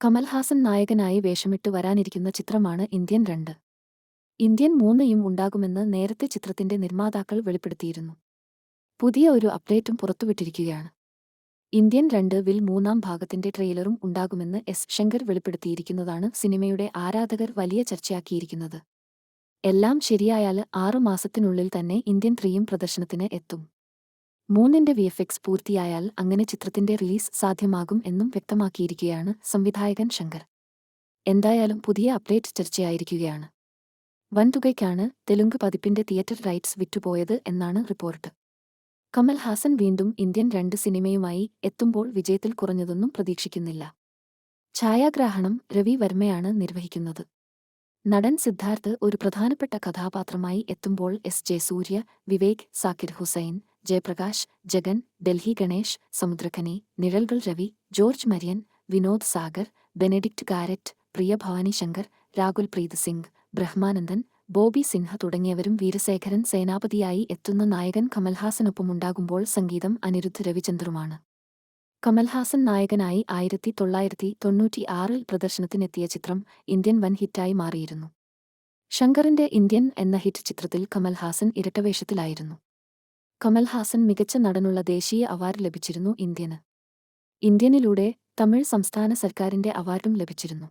കമൽഹാസൻ നായകനായി വേഷമിട്ട് വരാനിരിക്കുന്ന ചിത്രമാണ് ഇന്ത്യൻ 2. ഇന്ത്യൻ 3യും ഉണ്ടാകുമെന്ന് നേരത്തെ ചിത്രത്തിന്റെ നിർമ്മാതാക്കൾ വെളിപ്പെടുത്തിയിരുന്നു. പുതിയ ഒരു അപ്ഡേറ്റും പുറത്തുവിട്ടിരിക്കുകയാണ്. ഇന്ത്യൻ 2-വിൽ 3-ാം ഭാഗത്തിന്റെ ട്രെയിലറും ഉണ്ടാകുമെന്ന് എസ്. ശങ്കർ വെളിപ്പെടുത്തിയിരിക്കുന്നതാണ് സിനിമയുടെ ആരാധകർ വലിയ ചർച്ചയാക്കിയിരിക്കുന്നത്. എല്ലാം ശരിയായാൽ 6 മാസത്തിനുള്ളിൽ തന്നെ ഇന്ത്യൻ 3യും പ്രദർശനത്തിന് എത്തും. 3ന്റെ VFX പൂർത്തിയായാൽ അങ്ങനെ ചിത്രത്തിന്റെ റിലീസ് സാധ്യമാകും എന്നും വ്യക്തമാക്കിയിരിക്കുകയാണ് സംവിധായകൻ ശങ്കർ. എന്തായാലും പുതിയ അപ്ഡേറ്റ് ചർച്ചയായിരിക്കുകയാണ്. വൻതുകയ്ക്കാണ് തെലുങ്ക് പതിപ്പിന്റെ തിയേറ്റർ റൈറ്റ്സ് വിറ്റുപോയത് എന്നാണ് റിപ്പോർട്ട്. കമൽഹാസൻ വീണ്ടും ഇന്ത്യൻ 2 സിനിമയുമായി എത്തുമ്പോൾ വിജയത്തിൽ കുറഞ്ഞതൊന്നും പ്രതീക്ഷിക്കുന്നില്ല. ഛായാഗ്രാഹണം രവി വർമ്മയാണ് നിർവഹിക്കുന്നത്. നടൻ സിദ്ധാർത്ഥ് ഒരു പ്രധാനപ്പെട്ട കഥാപാത്രമായി എത്തുമ്പോൾ S. Jayasurya, Vivek, Zakir Hussain, Jayaprakash, Jagan, Delhi Ganesh, Samuthirakani, Nizhalgal Ravi, George Maryan, Vinod Sagar, Benedict Garrett, Priya Bhavani Shankar, Rakul Preet Singh, Brahmanandam, Bobby Simha തുടങ്ങിയവരും വീരശേഖരൻ സേനാപതിയായി എത്തുന്ന നായകൻ കമൽഹാസനൊപ്പമുണ്ടാകുമ്പോൾ സംഗീതം അനിരുദ്ധ് രവിചന്ദറുമാണ്. കമൽഹാസൻ നായകനായി 1996-ൽ പ്രദർശനത്തിനെത്തിയ ചിത്രം ഇന്ത്യൻ വൻ ഹിറ്റായി മാറിയിരുന്നു. ശങ്കറിന്റെ ഇന്ത്യൻ എന്ന ഹിറ്റ് ചിത്രത്തിൽ കമൽഹാസൻ ഇരട്ടവേഷത്തിലായിരുന്നു. കമൽഹാസൻ മികച്ച നടനുള്ള ദേശീയ അവാർഡ് ലഭിച്ചിരുന്നു ഇന്ത്യന്. ഇന്ത്യനിലൂടെ തമിഴ് സംസ്ഥാന സർക്കാരിന്റെ അവാർഡും ലഭിച്ചിരുന്നു.